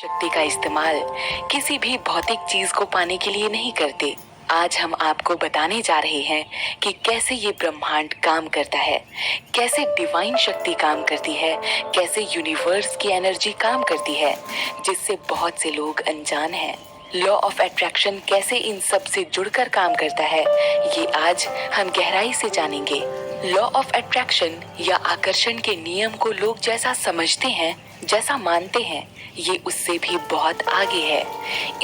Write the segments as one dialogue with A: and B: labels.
A: शक्ति का इस्तेमाल किसी भी भौतिक चीज को पाने के लिए नहीं करते। आज हम आपको बताने जा रहे हैं कि कैसे ये ब्रह्मांड काम करता है, कैसे डिवाइन शक्ति काम करती है, कैसे यूनिवर्स की एनर्जी काम करती है, जिससे बहुत से लोग अनजान हैं। लॉ ऑफ अट्रैक्शन कैसे इन सब से जुड़कर काम करता है, ये आज हम गहराई से जानेंगे। लॉ ऑफ अट्रैक्शन या आकर्षण के नियम को लोग जैसा समझते हैं, जैसा मानते हैं, ये उससे भी बहुत आगे है।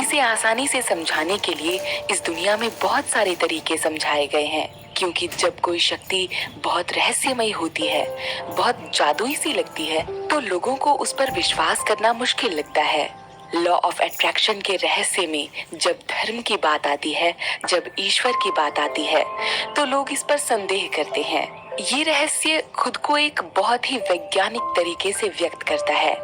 A: इसे आसानी से समझाने के लिए इस दुनिया में बहुत सारे तरीके समझाए गए हैं, क्योंकि जब कोई शक्ति बहुत रहस्यमयी होती है, बहुत जादुई सी लगती है, तो लोगों को उस पर विश्वास करना मुश्किल लगता है। लॉ ऑफ अट्रैक्शन के रहस्य में जब धर्म की बात आती है, जब ईश्वर की बात आती है, तो लोग इस पर संदेह करते हैं। ये रहस्य खुद को एक बहुत ही वैज्ञानिक तरीके से व्यक्त करता है।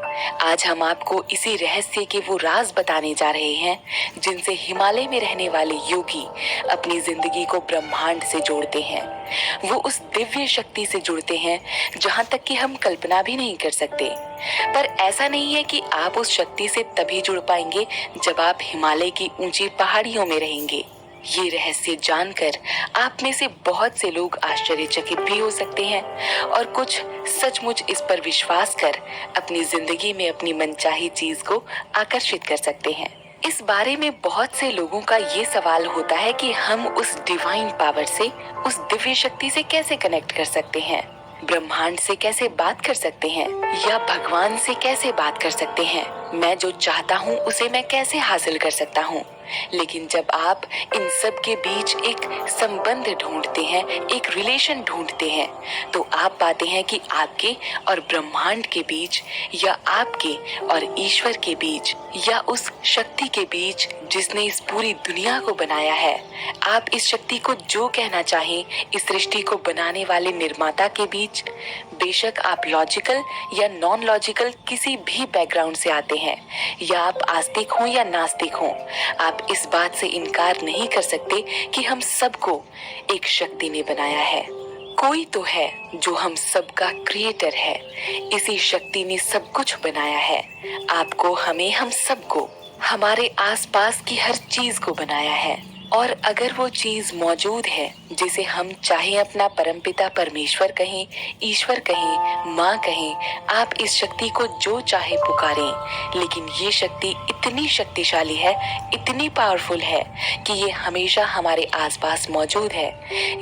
A: आज हम आपको इसी रहस्य के वो राज बताने जा रहे हैं, जिनसे हिमालय में रहने वाले योगी अपनी जिंदगी को ब्रह्मांड से जोड़ते हैं। वो उस दिव्य शक्ति से जुड़ते हैं जहाँ तक कि हम कल्पना भी नहीं कर सकते। पर ऐसा नहीं है कि आप उस शक्ति से तभी जुड़ पाएंगे जब आप हिमालय की ऊंची पहाड़ियों में रहेंगे। ये रहस्य जानकर आप में से बहुत से लोग आश्चर्यचकित भी हो सकते हैं और कुछ सचमुच इस पर विश्वास कर अपनी जिंदगी में अपनी मनचाही चीज को आकर्षित कर सकते हैं। इस बारे में बहुत से लोगों का ये सवाल होता है कि हम उस डिवाइन पावर से, उस दिव्य शक्ति से कैसे कनेक्ट कर सकते हैं, ब्रह्मांड से कैसे बात कर सकते हैं, या भगवान से कैसे बात कर सकते हैं। मैं जो चाहता हूँ उसे मैं कैसे हासिल कर सकता हूँ। लेकिन जब आप इन सब के बीच एक संबंध ढूंढते हैं, एक रिलेशन ढूंढते हैं, तो आप पाते हैं कि आपके और ब्रह्मांड के बीच, या आपके और ईश्वर के बीच, या उस शक्ति के बीच जिसने इस पूरी दुनिया को बनाया है, आप इस शक्ति को जो कहना चाहें, इस सृष्टि को बनाने वाले निर्माता के बीच, बेशक आप लॉजिकल या नॉन लॉजिकल किसी भी बैकग्राउंड से आते हैं, या आप आस्तिक हों या नास्तिक हों, आप इस बात से इनकार नहीं कर सकते कि हम सबको एक शक्ति ने बनाया है। कोई तो है जो हम सबका क्रिएटर है। इसी शक्ति ने सब कुछ बनाया है। आपको, हमें, हम सबको, हमारे आसपास की हर चीज को बनाया है। और अगर वो चीज मौजूद है जिसे हम चाहे अपना परमपिता परमेश्वर कहें, ईश्वर कहें, माँ कहें, आप इस शक्ति को जो चाहे पुकारें, लेकिन ये शक्ति इतनी शक्तिशाली है, इतनी पावरफुल है कि ये हमेशा हमारे आसपास मौजूद है।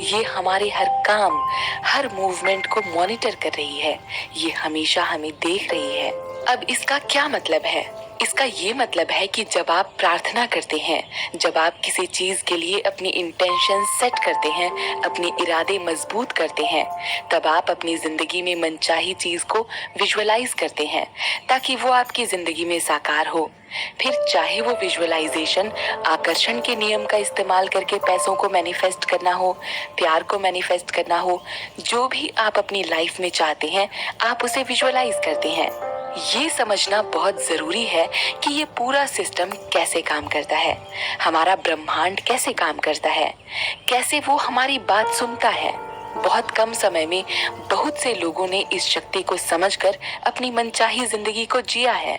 A: ये हमारे हर काम, हर मूवमेंट को मॉनिटर कर रही है। ये हमेशा हमें देख रही है। अब इसका क्या मतलब है? इसका ये मतलब है कि जब आप प्रार्थना करते हैं, जब आप किसी चीज के लिए अपनी इंटेंशन सेट करते हैं, अपने इरादे मजबूत करते हैं, तब आप अपनी जिंदगी में मनचाही चीज को विजुअलाइज करते हैं ताकि वो आपकी जिंदगी में साकार हो। फिर चाहे वो विजुअलाइजेशन आकर्षण के नियम का इस्तेमाल करके पैसों को मैनिफेस्ट करना हो, प्यार को मैनिफेस्ट करना हो, जो भी आप अपनी लाइफ में चाहते हैं, आप उसे विजुअलाइज करते हैं। ये समझना बहुत जरूरी है कि ये पूरा सिस्टम कैसे काम करता है, हमारा ब्रह्मांड कैसे काम करता है, कैसे वो हमारी बात सुनता है। बहुत कम समय में बहुत से लोगों ने इस शक्ति को समझकर अपनी मनचाही जिंदगी को जिया है।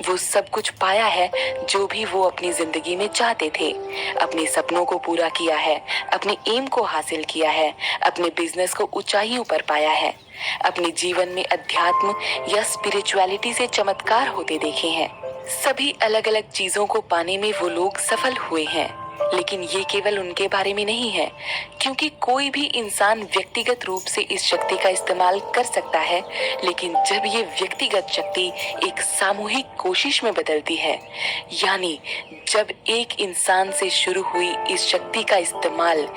A: वो सब कुछ पाया है जो भी वो अपनी जिंदगी में चाहते थे, अपने सपनों को पूरा किया है, अपने एम को हासिल किया है, अपने बिजनेस को ऊंचाइयों पर पाया है, अपने जीवन में अध्यात्म या स्पिरिचुअलिटी से चमत्कार होते देखे हैं। सभी अलग अलग चीजों को पाने में वो लोग सफल हुए हैं। लेकिन ये केवल उनके बारे में नहीं है, क्योंकि कोई भी इंसान व्यक्तिगत रूप से इस शक्ति का इस्तेमाल कर सकता है। लेकिन जब ये व्यक्तिगत शक्ति एक सामूहिक कोशिश में बदलती है, यानी जब एक इंसान से शुरू हुई इस शक्ति का इस्तेमाल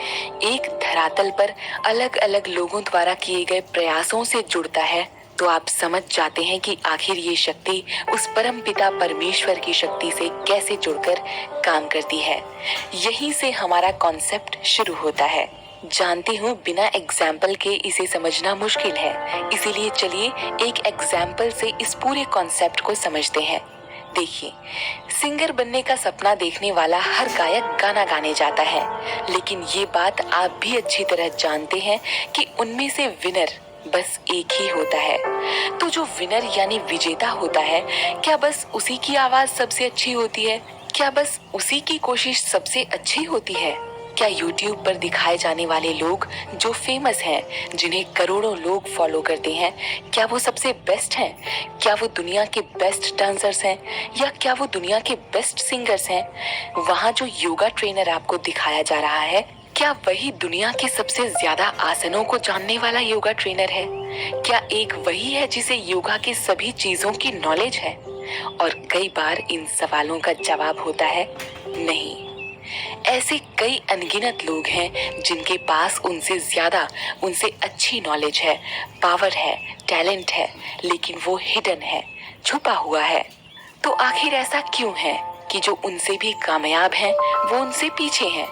A: एक धरातल पर अलग अलग लोगों द्वारा किए गए प्रयासों से जुड़ता है, तो आप समझ जाते हैं कि आखिर ये शक्ति उस परम पिता परमेश्वर की शक्ति से कैसे जुड़कर काम करती है। यहीं से हमारा कॉन्सेप्ट शुरू होता है। जानती हूँ बिना एग्जाम्पल के इसे समझना मुश्किल है, इसीलिए चलिए एक एग्जाम्पल से इस पूरे कॉन्सेप्ट को समझते हैं। देखिए, सिंगर बनने का सपना देखने वाला हर गायक गाना गाने जाता है, लेकिन ये बात आप भी अच्छी तरह जानते हैं कि उनमें से विनर बस एक ही होता है। तो जो विनर यानी विजेता होता है, क्या बस उसी की आवाज सबसे अच्छी होती है? क्या बस उसी की कोशिश सबसे अच्छी होती है? क्या YouTube पर दिखाए जाने वाले लोग जो फेमस हैं, जिन्हें करोड़ों लोग फॉलो करते हैं, क्या वो सबसे बेस्ट हैं? क्या वो दुनिया के बेस्ट डांसर्स हैं? या क्या वो दुनिया के बेस्ट सिंगर्स हैं? वहाँ जो योगा ट्रेनर आपको दिखाया जा रहा है, क्या वही दुनिया के सबसे ज्यादा आसनों को जानने वाला योगा ट्रेनर है? क्या एक वही है जिसे योगा की सभी चीजों की नॉलेज है? और कई बार इन सवालों का जवाब होता है नहीं। ऐसे कई अनगिनत लोग हैं जिनके पास उनसे ज्यादा, उनसे अच्छी नॉलेज है, पावर है, टैलेंट है, लेकिन वो हिडन है, छुपा हुआ है। तो आखिर ऐसा क्यों है कि जो उनसे भी कामयाब हैं, वो उनसे पीछे हैं?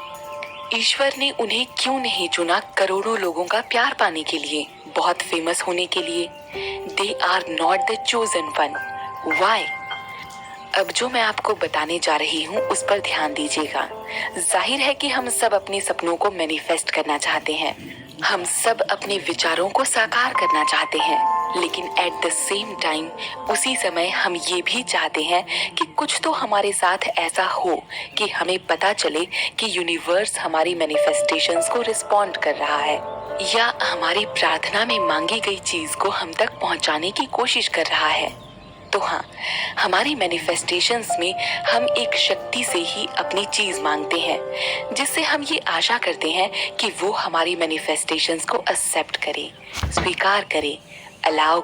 A: ईश्वर ने उन्हें क्यों नहीं चुना करोड़ों लोगों का प्यार पाने के लिए, बहुत फेमस होने के लिए? They are not the chosen one. Why? अब जो मैं आपको बताने जा रही हूँ उस पर ध्यान दीजिएगा। जाहिर है कि हम सब अपने सपनों को मैनिफेस्ट करना चाहते हैं, हम सब अपने विचारों को साकार करना चाहते हैं, लेकिन एट द सेम टाइम उसी समय हम ये भी चाहते हैं कि कुछ तो हमारे साथ ऐसा हो कि हमें पता चले कि यूनिवर्स हमारी मैनिफेस्टेशंस को रिस्पॉन्ड कर रहा है, या हमारी प्रार्थना में मांगी गई चीज को हम तक पहुंचाने की कोशिश कर रहा है। तो हाँ, हमारी मैनिफेस्टेशंस में हम एक शक्ति से ही अपनी चीज मांगते हैं, जिससे हम ये आशा करते हैं कि वो हमारी मैनिफेस्टेशंस को एक्सेप्ट करे, स्वीकार करे, अलाउ